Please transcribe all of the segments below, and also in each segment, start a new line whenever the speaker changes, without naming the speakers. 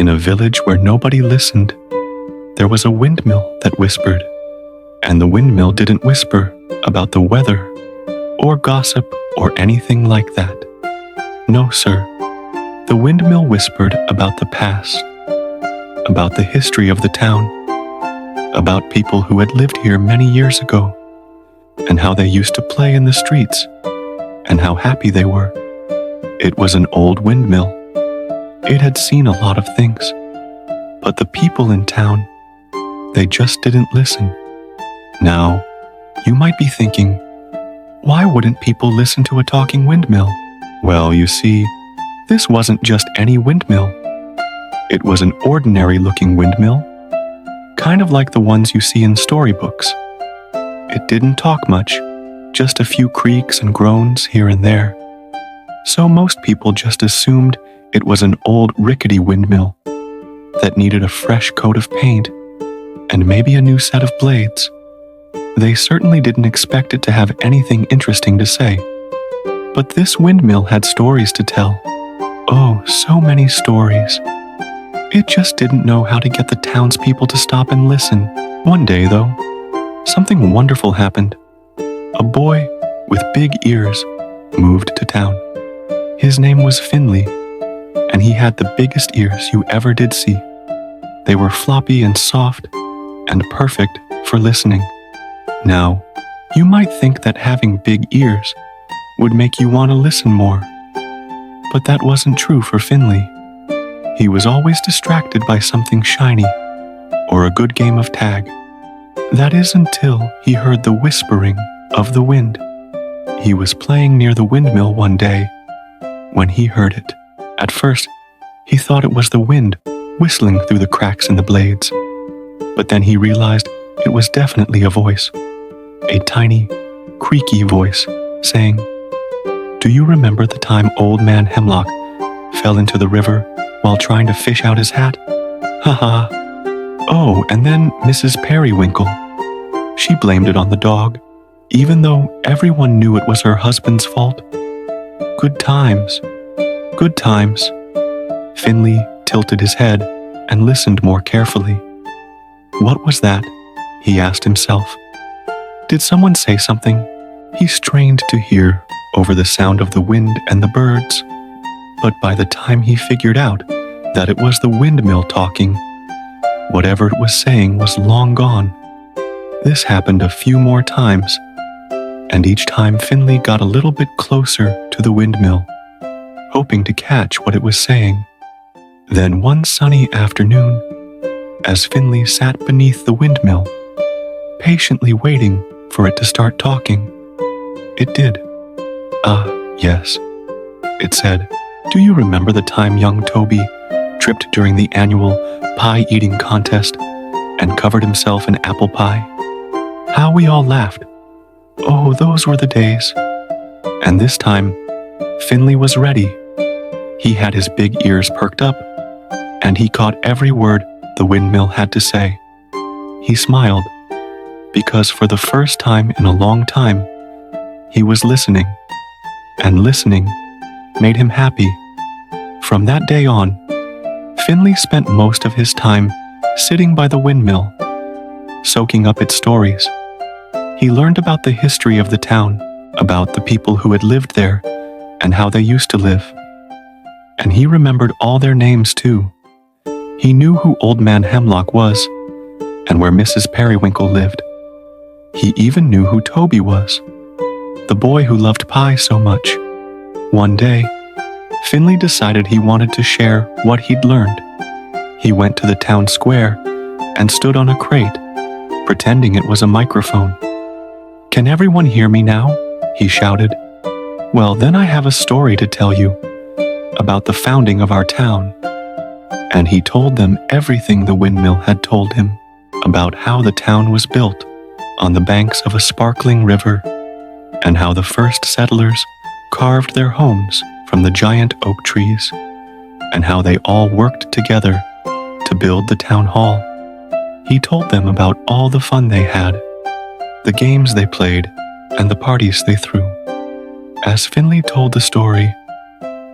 In a village where nobody listened, there was a windmill that whispered, and the windmill didn't whisper about the weather or gossip or anything like that. No, sir. The windmill whispered about the past, about the history of the town, about people who had lived here many years ago, and how they used to play in the streets, and how happy they were. It was an old windmill. It had seen a lot of things, but the people in town, they just didn't listen. Now, you might be thinking, why wouldn't people listen to a talking windmill? Well, you see, this wasn't just any windmill. It was an ordinary-looking windmill, kind of like the ones you see in storybooks. It didn't talk much, just a few creaks and groans here and there. So most people just assumed it was an old rickety windmill that needed a fresh coat of paint and maybe a new set of blades. They certainly didn't expect it to have anything interesting to say. But this windmill had stories to tell. Oh, so many stories. It just didn't know how to get the townspeople to stop and listen. One day, though, something wonderful happened. A boy with big ears moved to town. His name was Finley, and he had the biggest ears you ever did see. They were floppy and soft and perfect for listening. Now, you might think that having big ears would make you want to listen more. But that wasn't true for Finley. He was always distracted by something shiny or a good game of tag. That is until he heard the whispering of the wind. He was playing near the windmill one day when he heard it. At first, he thought it was the wind whistling through the cracks in the blades. But then he realized it was definitely a voice. A tiny, creaky voice saying, "Do you remember the time Old Man Hemlock fell into the river while trying to fish out his hat? Ha ha. Oh, and then Mrs. Periwinkle. She blamed it on the dog, even though everyone knew it was her husband's fault. Good times. Good times." Finley tilted his head and listened more carefully. What was that? He asked himself. Did someone say something? He strained to hear over the sound of the wind and the birds, but by the time he figured out that it was the windmill talking, whatever it was saying was long gone. This happened a few more times, and each time Finley got a little bit closer to the windmill, hoping to catch what it was saying. Then one sunny afternoon, as Finley sat beneath the windmill, patiently waiting for it to start talking, it did. "Ah, yes," it said. "Do you remember the time young Toby tripped during the annual pie-eating contest and covered himself in apple pie? How we all laughed. Oh, those were the days." And this time, Finley was ready. He had his big ears perked up, and he caught every word the windmill had to say. He smiled, because for the first time in a long time, he was listening, and listening made him happy. From that day on, Finley spent most of his time sitting by the windmill, soaking up its stories. He learned about the history of the town, about the people who had lived there, and how they used to live. And he remembered all their names too. He knew who Old Man Hemlock was, and where Mrs. Periwinkle lived. He even knew who Toby was, the boy who loved pie so much. One day, Finley decided he wanted to share what he'd learned. He went to the town square and stood on a crate, pretending it was a microphone. "Can everyone hear me now?" he shouted. "Well, then I have a story to tell you about the founding of our town." And he told them everything the windmill had told him about how the town was built on the banks of a sparkling river, and how the first settlers carved their homes from the giant oak trees, and how they all worked together to build the town hall. He told them about all the fun they had, the games they played, and the parties they threw. As Finley told the story,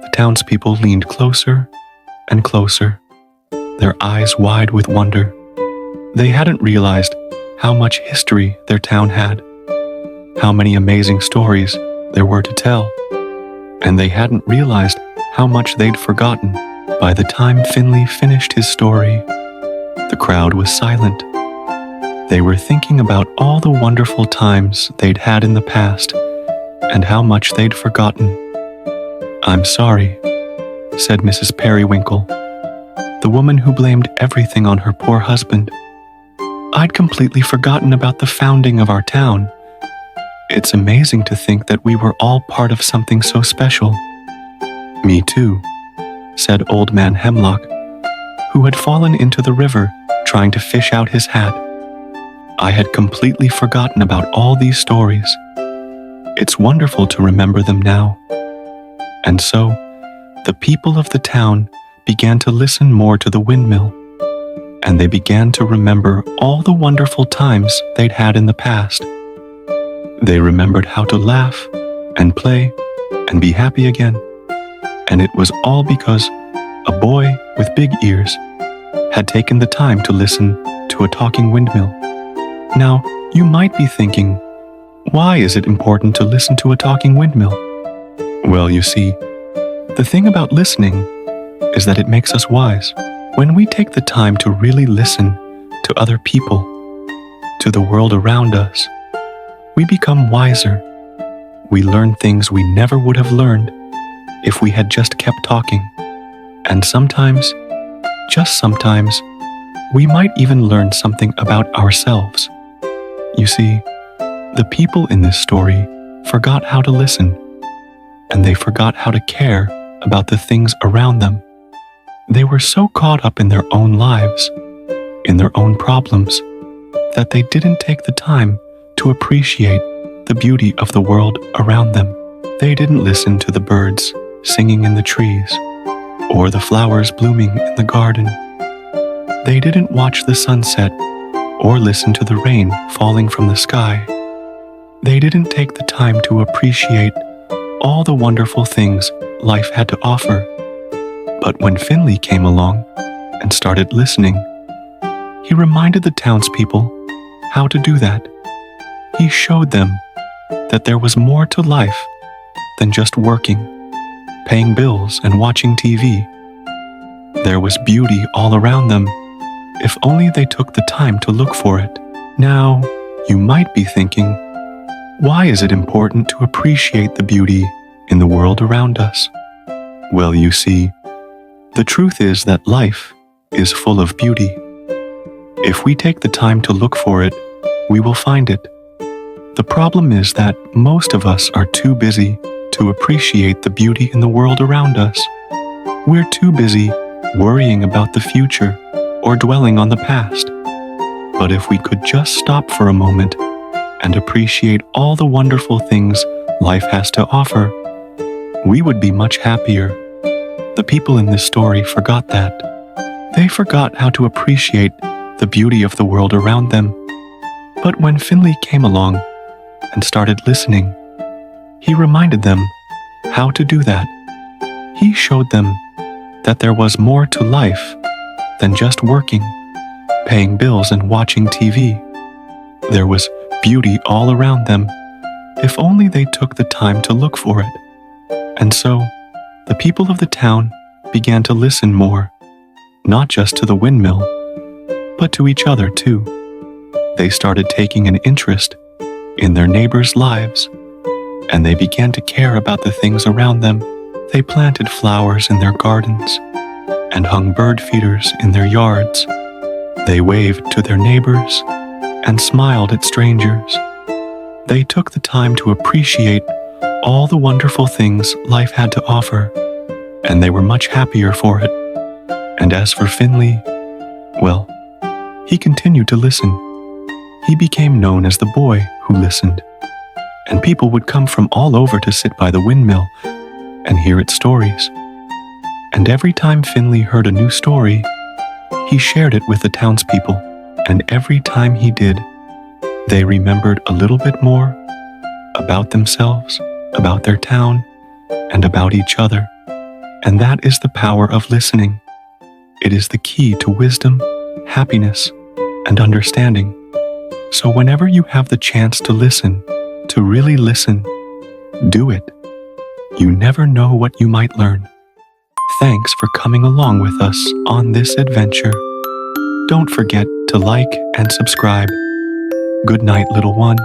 the townspeople leaned closer and closer, their eyes wide with wonder. They hadn't realized how much history their town had, how many amazing stories there were to tell, and they hadn't realized how much they'd forgotten by the time Finley finished his story. The crowd was silent. They were thinking about all the wonderful times they'd had in the past and how much they'd forgotten. "I'm sorry," said Mrs. Periwinkle, the woman who blamed everything on her poor husband. "I'd completely forgotten about the founding of our town. It's amazing to think that we were all part of something so special." "Me too," said Old Man Hemlock, who had fallen into the river trying to fish out his hat. "I had completely forgotten about all these stories. It's wonderful to remember them now." And so, the people of the town began to listen more to the windmill, and they began to remember all the wonderful times they'd had in the past. They remembered how to laugh and play and be happy again, and it was all because a boy with big ears had taken the time to listen to a talking windmill. Now, you might be thinking, why is it important to listen to a talking windmill? Well, you see, the thing about listening is that it makes us wise. When we take the time to really listen to other people, to the world around us, we become wiser. We learn things we never would have learned if we had just kept talking. And sometimes, just sometimes, we might even learn something about ourselves. You see, the people in this story forgot how to listen, and they forgot how to care about the things around them. They were so caught up in their own lives, in their own problems, that they didn't take the time to appreciate the beauty of the world around them. They didn't listen to the birds singing in the trees, or the flowers blooming in the garden. They didn't watch the sunset or listen to the rain falling from the sky. They didn't take the time to appreciate all the wonderful things life had to offer. But when Finley came along and started listening, he reminded the townspeople how to do that. He showed them that there was more to life than just working, paying bills, and watching TV. There was beauty all around them, if only they took the time to look for it. Now, you might be thinking, why is it important to appreciate the beauty in the world around us? Well, you see, the truth is that life is full of beauty. If we take the time to look for it, we will find it. The problem is that most of us are too busy to appreciate the beauty in the world around us. We're too busy worrying about the future or dwelling on the past. But if we could just stop for a moment and appreciate all the wonderful things life has to offer, we would be much happier. The people in this story forgot that. They forgot how to appreciate the beauty of the world around them. But when Finley came along and started listening, he reminded them how to do that. He showed them that there was more to life than just working, paying bills, and watching TV. There was beauty all around them, if only they took the time to look for it. And so, the people of the town began to listen more, not just to the windmill, but to each other too. They started taking an interest in their neighbors' lives, and they began to care about the things around them. They planted flowers in their gardens and hung bird feeders in their yards. They waved to their neighbors and smiled at strangers. They took the time to appreciate all the wonderful things life had to offer, and they were much happier for it. And as for Finley, well, he continued to listen. He became known as the boy who listened, and people would come from all over to sit by the windmill and hear its stories. And every time Finley heard a new story, he shared it with the townspeople, and every time he did, they remembered a little bit more about themselves, about their town, and about each other. And that is the power of listening. It is the key to wisdom, happiness, and understanding. So whenever you have the chance to listen, to really listen, do it. You never know what you might learn. Thanks for coming along with us on this adventure. Don't forget to like and subscribe. Good night, little one.